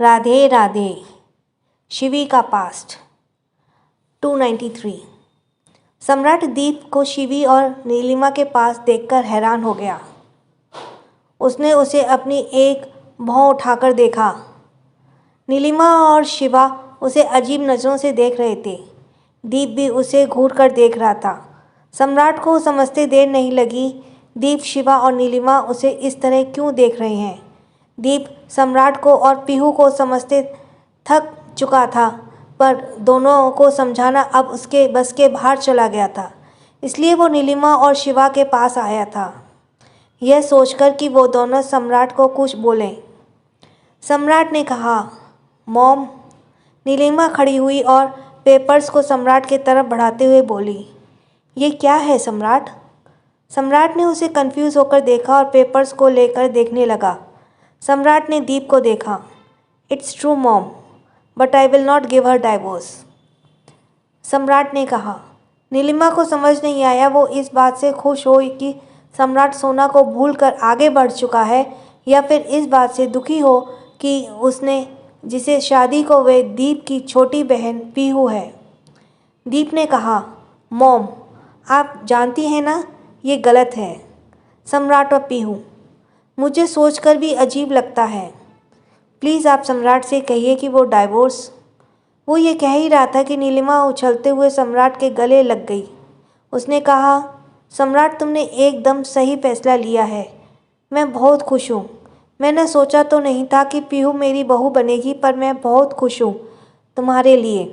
राधे राधे। शिवी का पास्ट 293। सम्राट दीप को शिवी और नीलिमा के पास देखकर हैरान हो गया। उसने उसे अपनी एक भौं उठाकर देखा। नीलिमा और शिवा उसे अजीब नज़रों से देख रहे थे। दीप भी उसे घूर कर देख रहा था। सम्राट को समझते देर नहीं लगी। दीप, शिवा और नीलिमा उसे इस तरह क्यों देख रहे हैं। दीप सम्राट को और पीहू को समझते थक चुका था, पर दोनों को समझाना अब उसके बस के बाहर चला गया था। इसलिए वो नीलिमा और शिवा के पास आया था, यह सोचकर कि वो दोनों सम्राट को कुछ बोलें। सम्राट ने कहा, मॉम। नीलिमा खड़ी हुई और पेपर्स को सम्राट की तरफ बढ़ाते हुए बोली, ये क्या है सम्राट? सम्राट ने उसे कंफ्यूज होकर देखा और पेपर्स को लेकर देखने लगा। सम्राट ने दीप को देखा। It's true mom, but I will not give her divorce, सम्राट ने कहा। नीलिमा को समझ नहीं आया। वो इस बात से खुश हुई कि सम्राट सोना को भूलकर आगे बढ़ चुका है, या फिर इस बात से दुखी हो कि उसने जिसे शादी को वे दीप की छोटी बहन पीहू है। दीप ने कहा, मॉम, आप जानती हैं ना, ये गलत है। सम्राट और पीहू, मुझे सोचकर भी अजीब लगता है। प्लीज़ आप सम्राट से कहिए कि वो डाइवोर्स। वो ये कह ही रहा था कि नीलिमा उछलते हुए सम्राट के गले लग गई। उसने कहा, सम्राट, तुमने एकदम सही फैसला लिया है। मैं बहुत खुश हूँ। मैंने सोचा तो नहीं था कि पीहू मेरी बहू बनेगी, पर मैं बहुत खुश हूँ तुम्हारे लिए,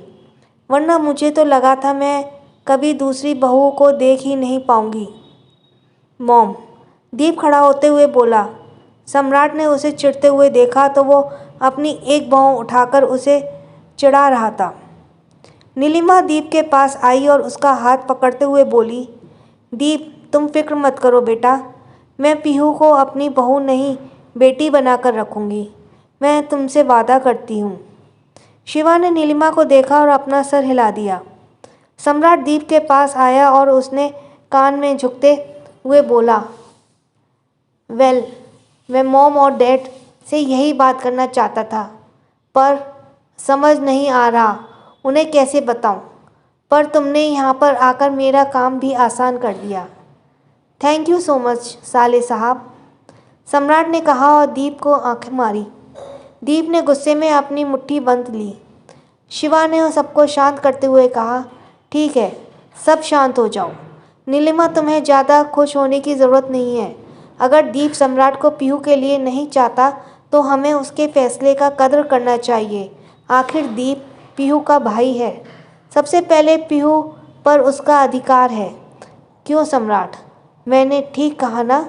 वरना मुझे तो लगा था मैं कभी दूसरी बहू को देख ही नहीं पाऊँगी। मॉम, दीप खड़ा होते हुए बोला। सम्राट ने उसे चिढ़ते हुए देखा तो वो अपनी एक भौं उठाकर उसे चिढ़ा रहा था। नीलिमा दीप के पास आई और उसका हाथ पकड़ते हुए बोली, दीप, तुम फिक्र मत करो बेटा, मैं पीहू को अपनी बहू नहीं बेटी बनाकर रखूँगी। मैं तुमसे वादा करती हूँ। शिवा ने नीलिमा को देखा और अपना सर हिला दिया। सम्राट दीप के पास आया और उसने कान में झुकते हुए बोला, वेल, मैं मॉम और डैड से यही बात करना चाहता था, पर समझ नहीं आ रहा उन्हें कैसे बताऊं। पर तुमने यहाँ पर आकर मेरा काम भी आसान कर दिया। थैंक यू सो मच साले साहब, सम्राट ने कहा और दीप को आंखें मारी। दीप ने गुस्से में अपनी मुट्ठी बंद ली। शिवा ने सबको शांत करते हुए कहा, ठीक है, सब शांत हो जाओ। नीलिमा, तुम्हें ज़्यादा खुश होने की ज़रूरत नहीं है। अगर दीप सम्राट को पीहू के लिए नहीं चाहता तो हमें उसके फैसले का कदर करना चाहिए। आखिर दीप पीहू का भाई है। सबसे पहले पीहू पर उसका अधिकार है। क्यों सम्राट, मैंने ठीक कहा ना?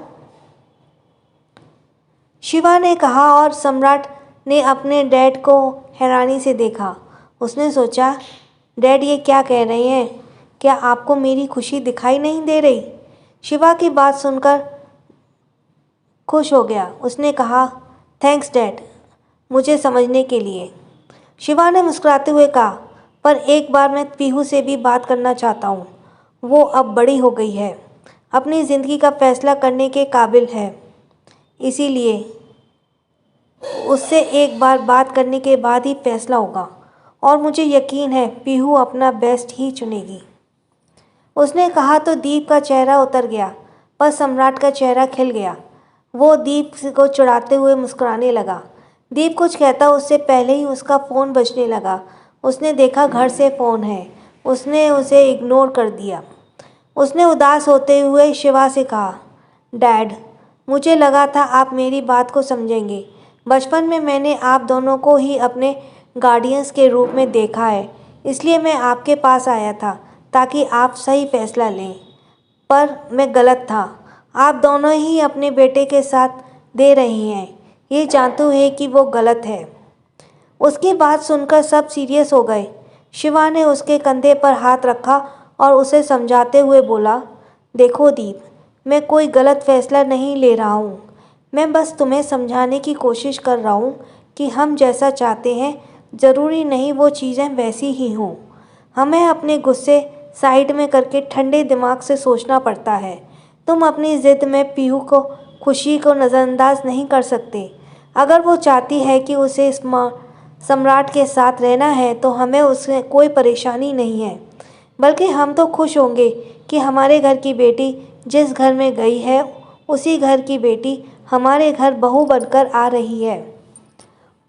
शिवा ने कहा और सम्राट ने अपने डैड को हैरानी से देखा। उसने सोचा, डैड ये क्या कह रहे हैं? क्या आपको मेरी खुशी दिखाई नहीं दे रही? शिवा की बात सुनकर खुश हो गया। उसने कहा, थैंक्स डैड, मुझे समझने के लिए। शिवा ने मुस्कुराते हुए कहा, पर एक बार मैं पीहू से भी बात करना चाहता हूँ। वो अब बड़ी हो गई है, अपनी ज़िंदगी का फैसला करने के काबिल है, इसीलिए उससे एक बार बात करने के बाद ही फैसला होगा, और मुझे यकीन है पीहू अपना बेस्ट ही चुनेगी। उसने कहा तो दीप का चेहरा उतर गया, पर सम्राट का चेहरा खिल गया। वो दीप को चिढ़ाते हुए मुस्कुराने लगा। दीप कुछ कहता उससे पहले ही उसका फ़ोन बजने लगा। उसने देखा घर से फ़ोन है। उसने उसे इग्नोर कर दिया। उसने उदास होते हुए शिवा से कहा, डैड, मुझे लगा था आप मेरी बात को समझेंगे। बचपन में मैंने आप दोनों को ही अपने गार्डियंस के रूप में देखा है, इसलिए मैं आपके पास आया था ताकि आप सही फैसला लें। पर मैं गलत था। आप दोनों ही अपने बेटे के साथ दे रही हैं, ये जानते हुए कि वो गलत है। उसकी बात सुनकर सब सीरियस हो गए। शिवा ने उसके कंधे पर हाथ रखा और उसे समझाते हुए बोला, देखो दीप, मैं कोई गलत फैसला नहीं ले रहा हूँ। मैं बस तुम्हें समझाने की कोशिश कर रहा हूँ कि हम जैसा चाहते हैं ज़रूरी नहीं वो चीज़ें वैसी ही हों। हमें अपने गुस्से साइड में करके ठंडे दिमाग से सोचना पड़ता है। तुम अपनी ज़िद में पीहू खुशी को नज़रअंदाज नहीं कर सकते। अगर वो चाहती है कि उसे सम्राट के साथ रहना है तो हमें उससे कोई परेशानी नहीं है, बल्कि हम तो खुश होंगे कि हमारे घर की बेटी जिस घर में गई है उसी घर की बेटी हमारे घर बहू बनकर आ रही है।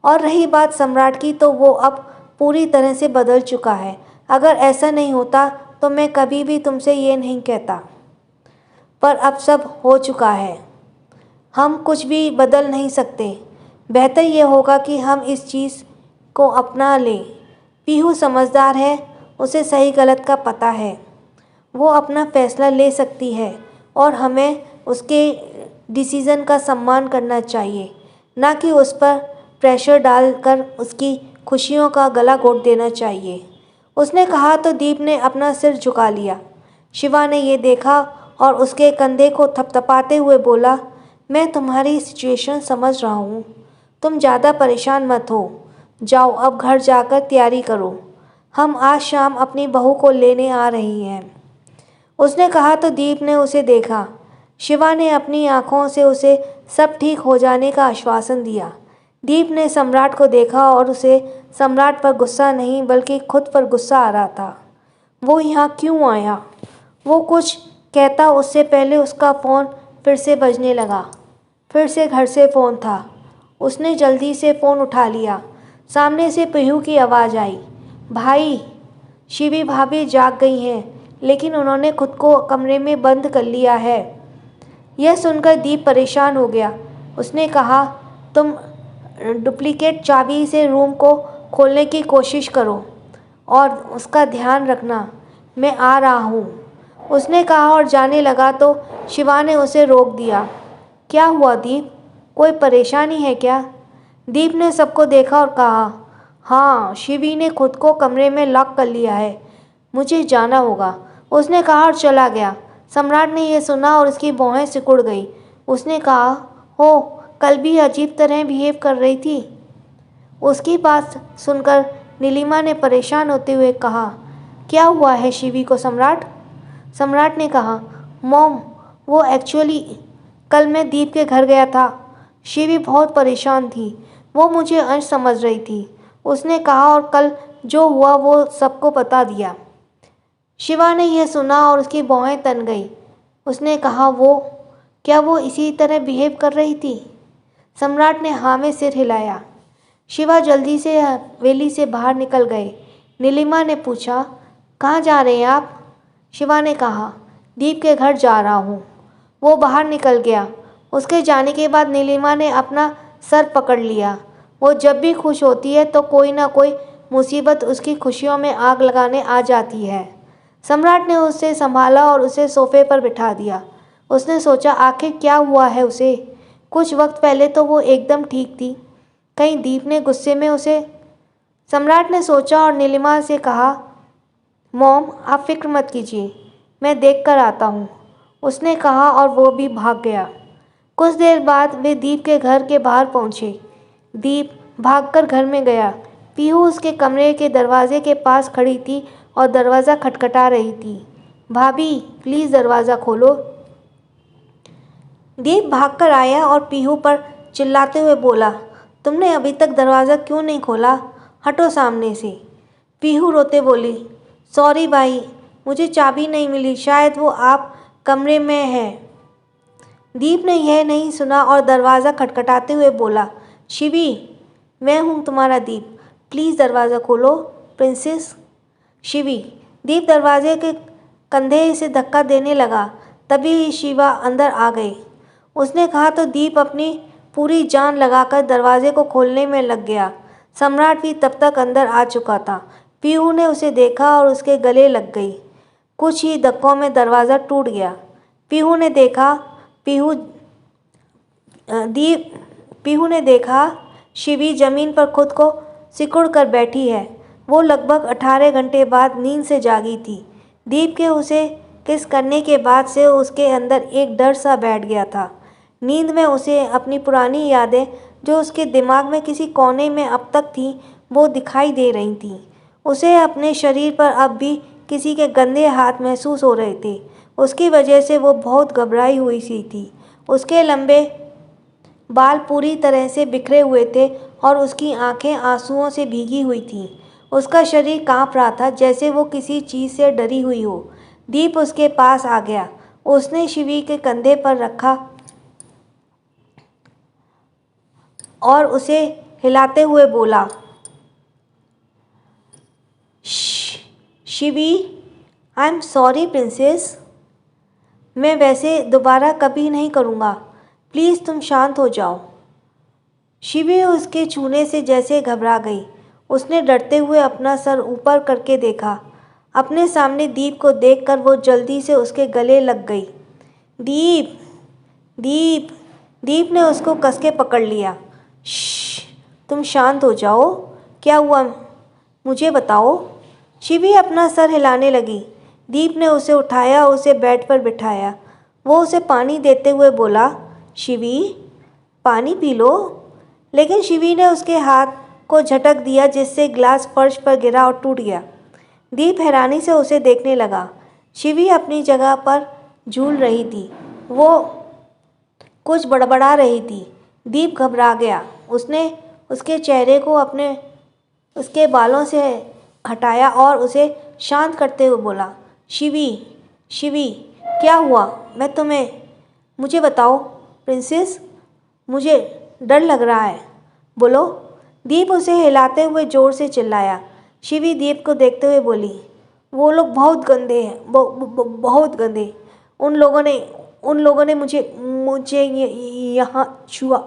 और रही बात सम्राट की, तो वो अब पूरी तरह से बदल चुका है। अगर ऐसा नहीं होता तो मैं कभी भी तुमसे ये नहीं कहता, पर अब सब हो चुका है, हम कुछ भी बदल नहीं सकते। बेहतर ये होगा कि हम इस चीज़ को अपना लें। पीहू समझदार है, उसे सही गलत का पता है, वो अपना फैसला ले सकती है और हमें उसके डिसीज़न का सम्मान करना चाहिए, ना कि उस पर प्रेशर डालकर उसकी खुशियों का गला घोट देना चाहिए। उसने कहा तो दीप ने अपना सिर झुका लिया। शिवा ने ये देखा और उसके कंधे को थपथपाते हुए बोला, मैं तुम्हारी सिचुएशन समझ रहा हूँ, तुम ज़्यादा परेशान मत हो। जाओ अब घर जाकर तैयारी करो, हम आज शाम अपनी बहू को लेने आ रही हैं। उसने कहा तो दीप ने उसे देखा। शिवा ने अपनी आंखों से उसे सब ठीक हो जाने का आश्वासन दिया। दीप ने सम्राट को देखा और उसे सम्राट पर गुस्सा नहीं बल्कि खुद पर गुस्सा आ रहा था। वो यहाँ क्यों आया? वो कुछ कहता उससे पहले उसका फ़ोन फिर से बजने लगा। फिर से घर से फ़ोन था। उसने जल्दी से फ़ोन उठा लिया। सामने से पीहू की आवाज़ आई, भाई, शिवी भाभी जाग गई हैं, लेकिन उन्होंने खुद को कमरे में बंद कर लिया है। यह सुनकर दीप परेशान हो गया। उसने कहा, तुम डुप्लीकेट चाबी से रूम को खोलने की कोशिश करो और उसका ध्यान रखना, मैं आ रहा हूँ। उसने कहा और जाने लगा तो शिवा ने उसे रोक दिया। क्या हुआ दीप, कोई परेशानी है क्या? दीप ने सबको देखा और कहा, हाँ, शिवी ने खुद को कमरे में लॉक कर लिया है, मुझे जाना होगा। उसने कहा और चला गया। सम्राट ने यह सुना और उसकी भौहें सिकुड़ गई। उसने कहा, हो, कल भी अजीब तरह बिहेव कर रही थी। उसकी बात सुनकर नीलिमा ने परेशान होते हुए कहा, क्या हुआ है शिवी को सम्राट? सम्राट ने कहा, मॉम, वो एक्चुअली कल मैं दीप के घर गया था। शिवी बहुत परेशान थी, वो मुझे अंश समझ रही थी। उसने कहा और कल जो हुआ वो सबको बता दिया। शिवा ने यह सुना और उसकी भौहें तन गई। उसने कहा, क्या वो इसी तरह बिहेव कर रही थी? सम्राट ने हाँ में सिर हिलाया। शिवा जल्दी से हवेली से बाहर निकल गए। नीलिमा ने पूछा, कहाँ जा रहे हैं आप? शिवा ने कहा, दीप के घर जा रहा हूँ। वो बाहर निकल गया। उसके जाने के बाद नीलिमा ने अपना सर पकड़ लिया। वो जब भी खुश होती है तो कोई ना कोई मुसीबत उसकी खुशियों में आग लगाने आ जाती है। सम्राट ने उसे संभाला और उसे सोफे पर बिठा दिया। उसने सोचा, आखिर क्या हुआ है उसे? कुछ वक्त पहले तो वो एकदम ठीक थी, कहीं दीप ने गुस्से में उसे? सम्राट ने सोचा और नीलिमा से कहा, मॉम, आप फिक्र मत कीजिए, मैं देख कर आता हूँ। उसने कहा और वो भी भाग गया। कुछ देर बाद वे दीप के घर के बाहर पहुँचे। दीप भागकर घर में गया। पीहू उसके कमरे के दरवाजे के पास खड़ी थी और दरवाज़ा खटखटा रही थी। भाभी, प्लीज़ दरवाज़ा खोलो। दीप भागकर आया और पीहू पर चिल्लाते हुए बोला, तुमने अभी तक दरवाज़ा क्यों नहीं खोला? हटो सामने से। पीहू रोते बोली, सॉरी भाई, मुझे चाबी नहीं मिली, शायद वो आप कमरे में है। दीप ने यह नहीं सुना और दरवाज़ा खटखटाते हुए बोला, शिवी, मैं हूँ तुम्हारा दीप, प्लीज़ दरवाज़ा खोलो प्रिंसेस। शिवी। दीप दरवाजे के कंधे से धक्का देने लगा। तभी शिवा अंदर आ गई। उसने कहा तो दीप अपनी पूरी जान लगाकर दरवाजे को खोलने में लग गया। सम्राट भी तब तक अंदर आ चुका था। पीहू ने उसे देखा और उसके गले लग गई। कुछ ही धक्कों में दरवाज़ा टूट गया। पीहू ने देखा शिवी ज़मीन पर खुद को सिकुड़ कर बैठी है। वो लगभग 18 घंटे बाद नींद से जागी थी। दीप के उसे किस करने के बाद से उसके अंदर एक डर सा बैठ गया था। नींद में उसे अपनी पुरानी यादें जो उसके दिमाग में किसी कोने में अब तक थी, वो दिखाई दे रही थीं। उसे अपने शरीर पर अब भी किसी के गंदे हाथ महसूस हो रहे थे। उसकी वजह से वो बहुत घबराई हुई सी थी। उसके लंबे बाल पूरी तरह से बिखरे हुए थे और उसकी आंखें आंसुओं से भीगी हुई थीं। उसका शरीर कांप रहा था जैसे वो किसी चीज़ से डरी हुई हो। दीप उसके पास आ गया। उसने शिवी के कंधे पर रखा और उसे हिलाते हुए बोला, Shivi, I am sorry princess. मैं वैसे दोबारा कभी नहीं करूँगा। प्लीज़ तुम शांत हो जाओ। शिवी उसके छूने से जैसे घबरा गई। उसने डरते हुए अपना सर ऊपर करके देखा। अपने सामने दीप को देखकर वो जल्दी से उसके गले लग गई। दीप, दीप, दीप ने उसको कस के पकड़ लिया। श्श, तुम शांत हो जाओ। क्या हुआ मुझे बताओ। शिवी अपना सर हिलाने लगी। दीप ने उसे उठाया और उसे बेड पर बिठाया। वो उसे पानी देते हुए बोला, शिवी, पानी पी लो। लेकिन शिवी ने उसके हाथ को झटक दिया जिससे गिलास फर्श पर गिरा और टूट गया। दीप हैरानी से उसे देखने लगा। शिवी अपनी जगह पर झूल रही थी। वो कुछ बड़बड़ा रही थी। दीप घबरा गया। उसने उसके चेहरे को उसके बालों से हटाया और उसे शांत करते हुए बोला, शिवी, शिवी, क्या हुआ। मुझे बताओ प्रिंसेस, मुझे डर लग रहा है। बोलो। दीप उसे हिलाते हुए ज़ोर से चिल्लाया। शिवी दीप को देखते हुए बोली, वो लोग बहुत गंदे हैं, बहुत गंदे। उन लोगों ने मुझे मुझे यहाँ छुआ,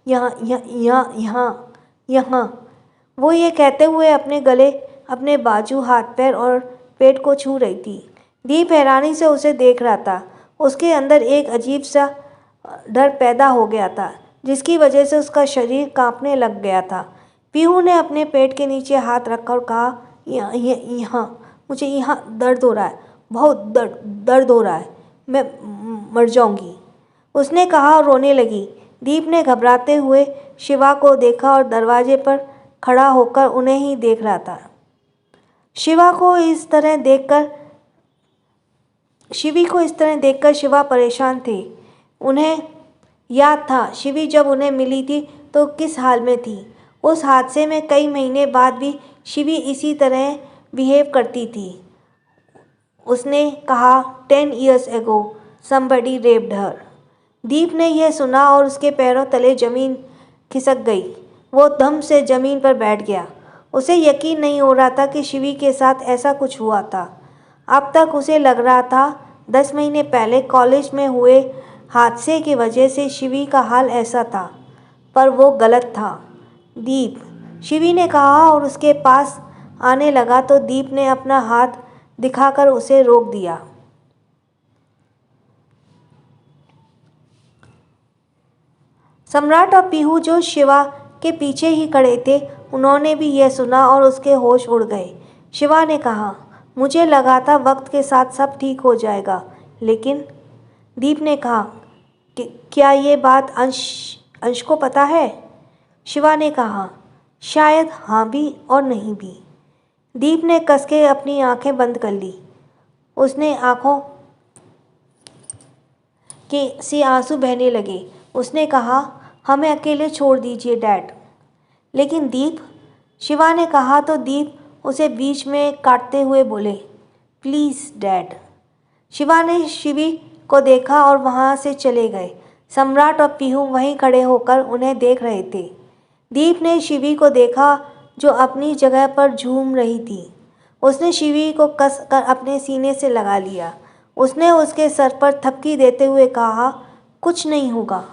यहाँ यहाँ यहाँ यहाँ यहाँ। वो ये कहते हुए अपने गले, अपने बाजू, हाथ पैर और पेट को छू रही थी। दीप हैरानी से उसे देख रहा था। उसके अंदर एक अजीब सा डर पैदा हो गया था जिसकी वजह से उसका शरीर कांपने लग गया था। पीहू ने अपने पेट के नीचे हाथ रखकर कहा, यहाँ मुझे यहाँ दर्द हो रहा है, बहुत दर्द हो रहा है, मैं मर जाऊंगी। उसने कहा और रोने लगी। दीप ने घबराते हुए शिवा को देखा और दरवाजे पर खड़ा होकर उन्हें ही देख रहा था। शिवी को इस तरह देखकर शिवा परेशान थे। उन्हें याद था शिवी जब उन्हें मिली थी तो किस हाल में थी। उस हादसे में कई महीने बाद भी शिवी इसी तरह बिहेव करती थी। उसने कहा, 10 years ago somebody raped her। दीप ने यह सुना और उसके पैरों तले ज़मीन खिसक गई। वो दम से ज़मीन पर बैठ गया। उसे यकीन नहीं हो रहा था कि शिवी के साथ ऐसा कुछ हुआ था। अब तक उसे लग रहा था 10 महीने पहले कॉलेज में हुए हादसे की वजह से शिवी का हाल ऐसा था, पर वो गलत था। दीप, शिवी ने कहा और उसके पास आने लगा तो दीप ने अपना हाथ दिखाकर उसे रोक दिया। सम्राट और पीहू जो शिवा के पीछे ही खड़े थे, उन्होंने भी यह सुना और उसके होश उड़ गए। शिवा ने कहा, मुझे लगा था वक्त के साथ सब ठीक हो जाएगा, लेकिन। दीप ने कहा, क्या ये बात अंश को पता है। शिवा ने कहा, शायद हाँ भी और नहीं भी। दीप ने कस के अपनी आंखें बंद कर ली। उसने आंखों के से आंसू बहने लगे। उसने कहा, हमें अकेले छोड़ दीजिए डैड। लेकिन दीप, शिवा ने कहा तो दीप उसे बीच में काटते हुए बोले, प्लीज़ डैड। शिवा ने शिवी को देखा और वहाँ से चले गए। सम्राट और पीहू वहीं खड़े होकर उन्हें देख रहे थे। दीप ने शिवी को देखा जो अपनी जगह पर झूम रही थी। उसने शिवी को कस कर अपने सीने से लगा लिया। उसने उसके सर पर थपकी देते हुए कहा, कुछ नहीं होगा,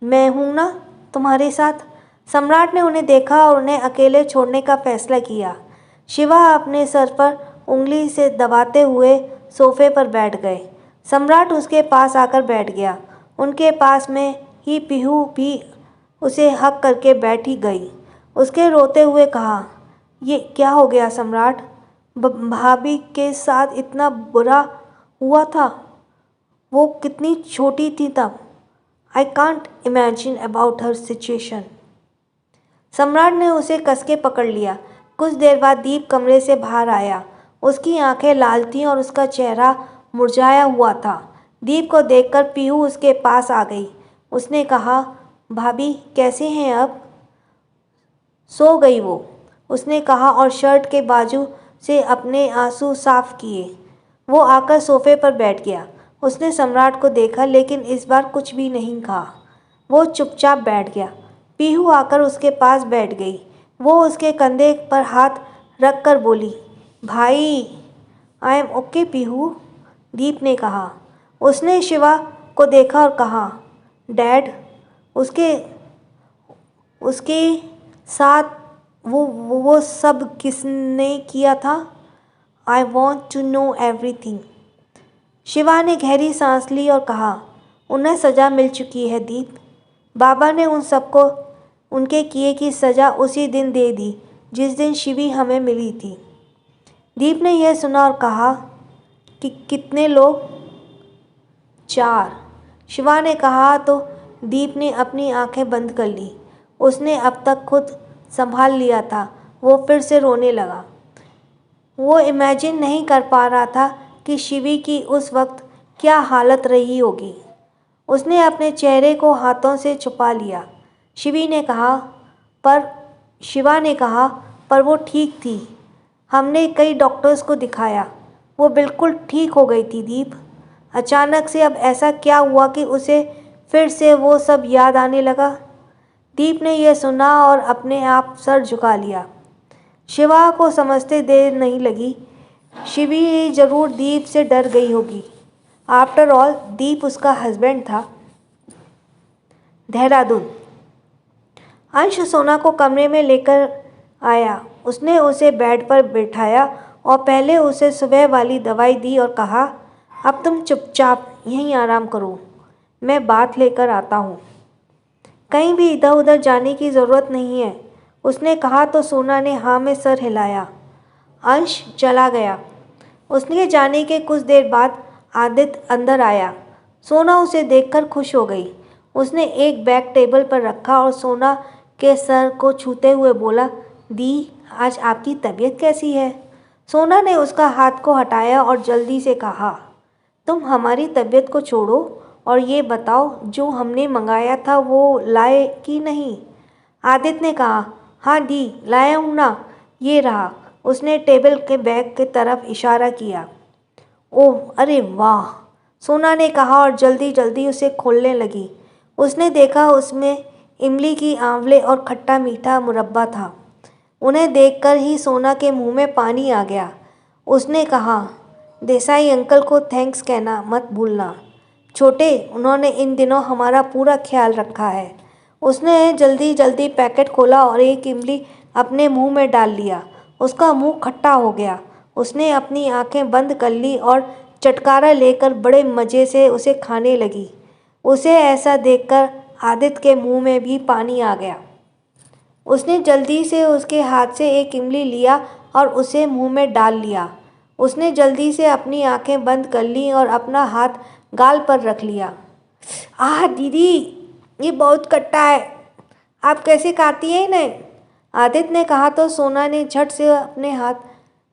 मैं हूँ ना तुम्हारे साथ। सम्राट ने उन्हें देखा और उन्हें अकेले छोड़ने का फैसला किया। शिवा अपने सर पर उंगली से दबाते हुए सोफे पर बैठ गए। सम्राट उसके पास आकर बैठ गया। उनके पास में ही पीहू भी उसे हक करके बैठी गई। उसके रोते हुए कहा, ये क्या हो गया सम्राट। भाभी के साथ इतना बुरा हुआ था। वो कितनी छोटी थी तब। I can't imagine about her situation. सम्राट ने उसे कस के पकड़ लिया। कुछ देर बाद दीप कमरे से बाहर आया। उसकी आंखें लाल थीं और उसका चेहरा मुरझाया हुआ था। दीप को देखकर पीहू उसके पास आ गई। उसने कहा, भाभी कैसे हैं अब। सो गई वो, उसने कहा और शर्ट के बाजू से अपने आंसू साफ किए। वो आकर सोफे पर बैठ गया। उसने सम्राट को देखा लेकिन इस बार कुछ भी नहीं कहा। वो चुपचाप बैठ गया। पीहू आकर उसके पास बैठ गई। वो उसके कंधे पर हाथ रख कर बोली, भाई, आई एम ओके पीहू, दीप ने कहा। उसने शिवा को देखा और कहा, डैड, उसके उसके साथ वो सब किसने किया था? I want to know everything. Shiva ने गहरी सांस ली और कहा, उन्हें सज़ा मिल चुकी है दीप। बाबा ने उन सबको उनके किए की सज़ा उसी दिन दे दी जिस दिन शिवी हमें मिली थी। दीप ने यह सुना और कहा कि कितने लोग? 4। शिवा ने कहा तो दीप ने अपनी आंखें बंद कर ली। उसने अब तक खुद संभाल लिया था। वो फिर से रोने लगा। वो इमेजिन नहीं कर पा रहा था कि शिवी की उस वक्त क्या हालत रही होगी। उसने अपने चेहरे को हाथों से छुपा लिया। शिवा ने कहा, पर वो ठीक थी। हमने कई डॉक्टर्स को दिखाया। वो बिल्कुल ठीक हो गई थी दीप। अचानक से अब ऐसा क्या हुआ कि उसे फिर से वो सब याद आने लगा? दीप ने यह सुना और अपने आप सर झुका लिया। शिवा को समझते देर नहीं लगी। शिवी जरूर दीप से डर गई होगी। आफ्टर ऑल दीप उसका हस्बैंड था। देहरादून। अंश सोना को कमरे में लेकर आया। उसने उसे बेड पर बिठाया और पहले उसे सुबह वाली दवाई दी और कहा, अब तुम चुपचाप यहीं आराम करो, मैं बात लेकर आता हूँ। कहीं भी इधर उधर जाने की ज़रूरत नहीं है, उसने कहा तो सोना ने हाँ में सर हिलाया। अंश चला गया। उसके जाने के कुछ देर बाद आदित्य अंदर आया। सोना उसे देखकर खुश हो गई। उसने एक बैग टेबल पर रखा और सोना के सर को छूते हुए बोला, दी, आज आपकी तबीयत कैसी है? सोना ने उसका हाथ को हटाया और जल्दी से कहा, तुम हमारी तबीयत को छोड़ो और ये बताओ जो हमने मंगाया था वो लाए कि नहीं? आदित्य ने कहा, हाँ दी, लाया हूँ ना, ये रहा। उसने टेबल के बैग की तरफ इशारा किया। ओह, अरे वाह, सोना ने कहा और जल्दी जल्दी उसे खोलने लगी। उसने देखा उसमें इमली की आंवले और खट्टा मीठा मुरब्बा था। उन्हें देखकर ही सोना के मुंह में पानी आ गया। उसने कहा, देसाई अंकल को थैंक्स कहना मत भूलना छोटे, उन्होंने इन दिनों हमारा पूरा ख्याल रखा है। उसने जल्दी जल्दी पैकेट खोला और एक इमली अपने मुंह में डाल लिया। उसका मुंह खट्टा हो गया। उसने अपनी आंखें बंद कर ली और चटकारा लेकर बड़े मज़े से उसे खाने लगी। उसे ऐसा देखकर आदित्य के मुंह में भी पानी आ गया। उसने जल्दी से उसके हाथ से एक इमली लिया और उसे मुंह में डाल लिया। उसने जल्दी से अपनी आंखें बंद कर ली और अपना हाथ गाल पर रख लिया। आह दीदी, ये बहुत खट्टा है, आप कैसे खाती हैं इन्हें? आदित्य ने कहा तो सोना ने झट से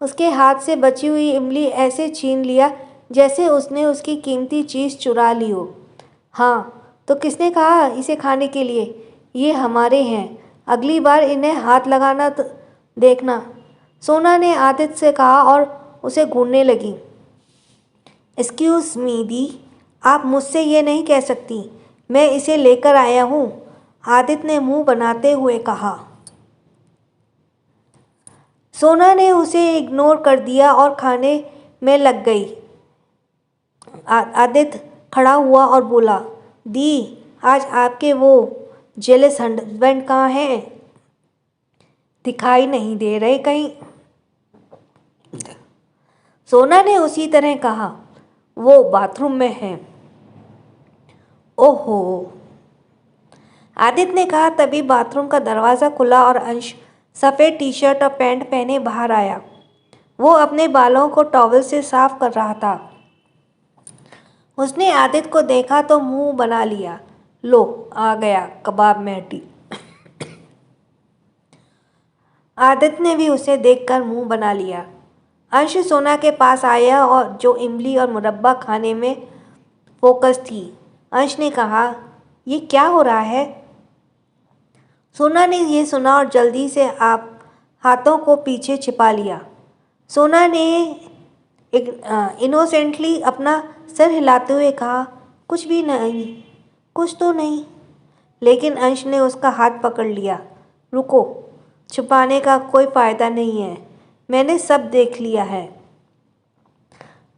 उसके हाथ से बची हुई इमली ऐसे छीन लिया जैसे उसने उसकी कीमती चीज़ चुरा ली हो। हाँ, तो किसने कहा इसे खाने के लिए? ये हमारे हैं, अगली बार इन्हें हाथ लगाना तो देखना, सोना ने आदित्य से कहा और उसे घूरने लगी। एक्सक्यूज़ मी दी, आप मुझसे ये नहीं कह सकती, मैं इसे लेकर आया हूँ, आदित्य ने मुंह बनाते हुए कहा। सोना ने उसे इग्नोर कर दिया और खाने में लग गई। आदित्य खड़ा हुआ और बोला, दी, आज आपके वो जेलस हस्बैंड कहाँ हैं? दिखाई नहीं दे रहे कहीं? सोना ने उसी तरह कहा, वो बाथरूम में हैं। ओहो, आदित्य ने कहा। तभी बाथरूम का दरवाज़ा खुला और अंश सफ़ेद टी शर्ट और पैंट पहने बाहर आया। वो अपने बालों को टॉवल से साफ कर रहा था। उसने आदित्य को देखा तो मुंह बना लिया। लो, आ गया कबाब में हड्डी। आदित्य ने भी उसे देखकर मुंह बना लिया। अंश सोना के पास आया और जो इमली और मुरब्बा खाने में फोकस थी। अंश ने कहा, ये क्या हो रहा है? सोना ने ये सुना और जल्दी से आप हाथों को पीछे छिपा लिया। सोना ने इनोसेंटली अपना सर हिलाते हुए कहा, कुछ भी नहीं, कुछ तो नहीं। लेकिन अंश ने उसका हाथ पकड़ लिया। रुको, छुपाने का कोई फ़ायदा नहीं है, मैंने सब देख लिया है।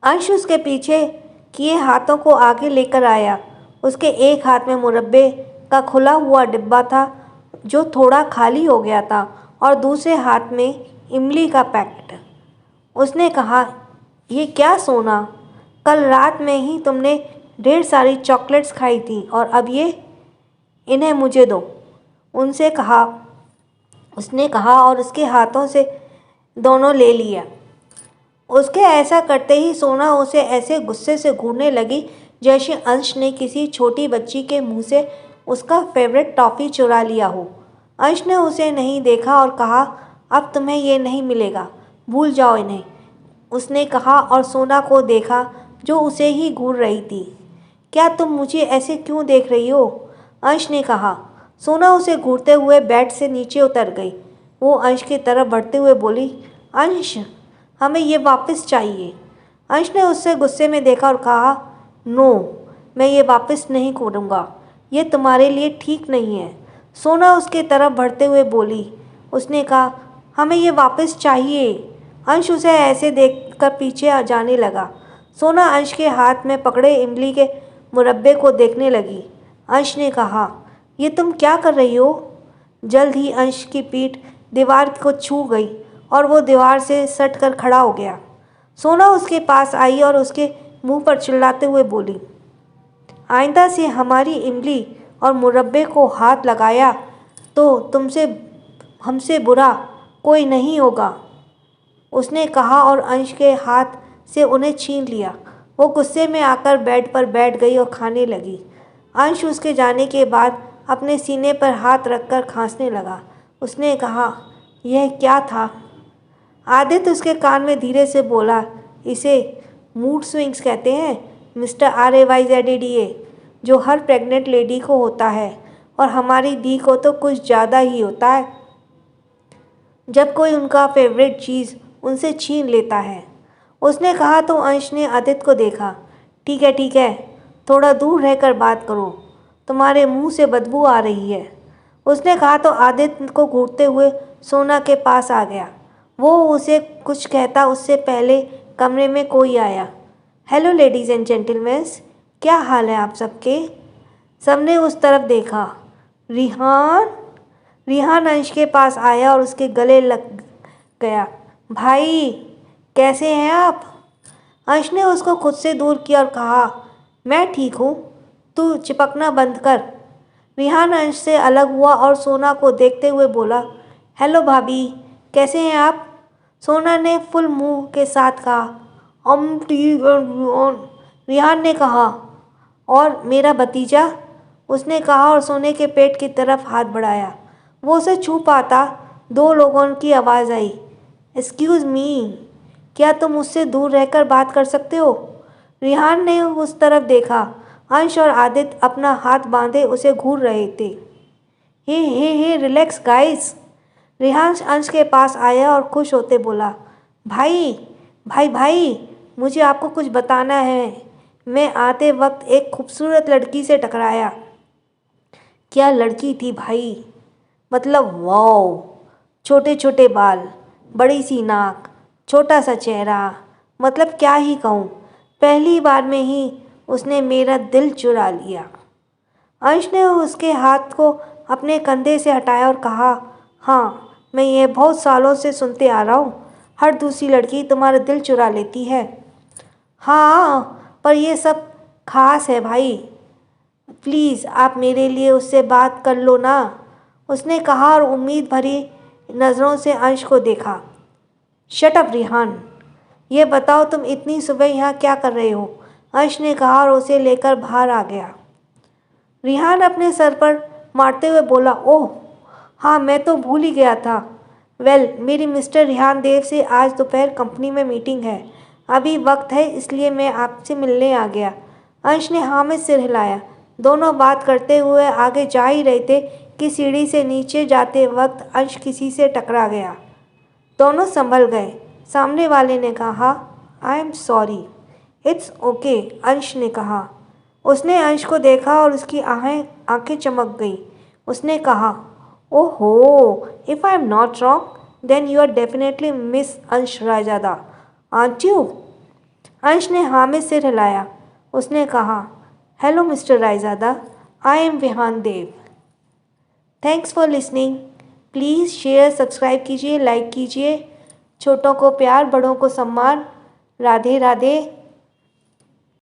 अंश उसके पीछे किए हाथों को आगे लेकर आया। उसके एक हाथ में मुरब्बे का खुला हुआ डिब्बा था जो थोड़ा खाली हो गया था और दूसरे हाथ में इमली का पैकेट। उसने कहा, ये क्या सोना, कल रात में ही तुमने ढेर सारी चॉकलेट्स खाई थी और अब ये, इन्हें मुझे दो। उसने कहा और उसके हाथों से दोनों ले लिया। उसके ऐसा करते ही सोना उसे ऐसे गुस्से से घूरने लगी जैसे अंश ने किसी छोटी बच्ची के मुंह से उसका फेवरेट टॉफ़ी चुरा लिया हो। अंश ने उसे नहीं देखा और कहा, अब तुम्हें ये नहीं मिलेगा, भूल जाओ इन्हें। उसने कहा और सोना को देखा जो उसे ही घूर रही थी। क्या तुम मुझे ऐसे क्यों देख रही हो? अंश ने कहा। सोना उसे घूरते हुए बेड से नीचे उतर गई। वो अंश की तरफ बढ़ते हुए बोली, अंश, हमें ये वापस चाहिए। अंश ने उससे गुस्से में देखा और कहा, नो, मैं ये वापस नहीं करूँगा, ये तुम्हारे लिए ठीक नहीं है। सोना उसके तरफ बढ़ते हुए बोली। उसने कहा, हमें ये वापस चाहिए। अंश उसे ऐसे देखकर पीछे जाने लगा। सोना अंश के हाथ में पकड़े इमली के मुरब्बे को देखने लगी। अंश ने कहा, ये तुम क्या कर रही हो? जल्द ही अंश की पीठ दीवार को छू गई और वो दीवार से सट कर खड़ा हो गया। सोना उसके पास आई और उसके मुंह पर चिल्लाते हुए बोली, आइंदा से हमारी इमली और मुरब्बे को हाथ लगाया तो हमसे बुरा कोई नहीं होगा। उसने कहा और अंश के हाथ से उन्हें छीन लिया। वो गुस्से में आकर बेड पर बैठ गई और खाने लगी। अंश उसके जाने के बाद अपने सीने पर हाथ रखकर खांसने लगा। उसने कहा, यह क्या था? आदित्य उसके कान में धीरे से बोला, इसे मूड स्विंग्स कहते हैं मिस्टर RAYZDA, जो हर प्रेग्नेंट लेडी को होता है और हमारी दी को तो कुछ ज़्यादा ही होता है जब कोई उनका फेवरेट चीज़ उनसे छीन लेता है। उसने कहा तो अंश ने आदित्य को देखा। ठीक है, थोड़ा दूर रहकर बात करो, तुम्हारे मुंह से बदबू आ रही है। उसने कहा तो आदित्य को घूरते हुए सोना के पास आ गया। वो उसे कुछ कहता उससे पहले कमरे में कोई आया। हेलो लेडीज़ एंड जेंटलमैन्स, क्या हाल है आप सबके? सबने उस तरफ देखा। रिहान अंश के पास आया और उसके गले लग गया। भाई, कैसे हैं आप? अंश ने उसको खुद से दूर किया और कहा, मैं ठीक हूँ, तू चिपकना बंद कर। रिहान अंश से अलग हुआ और सोना को देखते हुए बोला, हेलो भाभी, कैसे हैं आप? सोना ने फुल मुंह के साथ कहा, रिहान ने कहा, और मेरा भतीजा? उसने कहा और सोने के पेट की तरफ हाथ बढ़ाया। वो उसे छू पाता। दो लोगों की आवाज़ आई, एक्सक्यूज़ मी, क्या तुम मुझसे दूर रहकर बात कर सकते हो? रिहान ने उस तरफ देखा। अंश और आदित्य अपना हाथ बांधे उसे घूर रहे थे। हे रिलैक्स गाइस। रिहान अंश के पास आया और खुश होते बोला, भाई, मुझे आपको कुछ बताना है। मैं आते वक्त एक खूबसूरत लड़की से टकराया। क्या लड़की थी भाई, मतलब वाओ, छोटे छोटे बाल, बड़ी सी नाक, छोटा सा चेहरा, मतलब क्या ही कहूँ, पहली बार में ही उसने मेरा दिल चुरा लिया। अंश ने उसके हाथ को अपने कंधे से हटाया और कहा, हाँ, मैं ये बहुत सालों से सुनते आ रहा हूँ, हर दूसरी लड़की तुम्हारा दिल चुरा लेती है। हाँ, पर ये सब खास है भाई, प्लीज़ आप मेरे लिए उससे बात कर लो ना। उसने कहा और उम्मीद भरी नज़रों से अंश को देखा। शट अप रिहान, ये बताओ तुम इतनी सुबह यहाँ क्या कर रहे हो? अंश ने कहा और उसे लेकर बाहर आ गया। रिहान अपने सर पर मारते हुए बोला, ओह हाँ, मैं तो भूल ही गया था। मेरी मिस्टर रिहान देव से आज दोपहर कंपनी में मीटिंग है, अभी वक्त है इसलिए मैं आपसे मिलने आ गया। अंश ने हाँ में सिर हिलाया। दोनों बात करते हुए आगे जा ही रहे थे की सीढ़ी से नीचे जाते वक्त अंश किसी से टकरा गया। दोनों संभल गए। सामने वाले ने कहा, I am sorry. It's okay, अंश ने कहा। उसने अंश को देखा और उसकी आंखें चमक गई। उसने कहा, ओहो, if I am not wrong then you are definitely miss Ansh Raizada, aunt you? अंश ने हाँ में सिर हिलाया। उसने कहा, hello mister Raizada, I am Vihaan Dev. Thanks for listening. Please share, subscribe कीजिए, लाइक कीजिए। छोटों को प्यार, बड़ों को सम्मान। राधे राधे।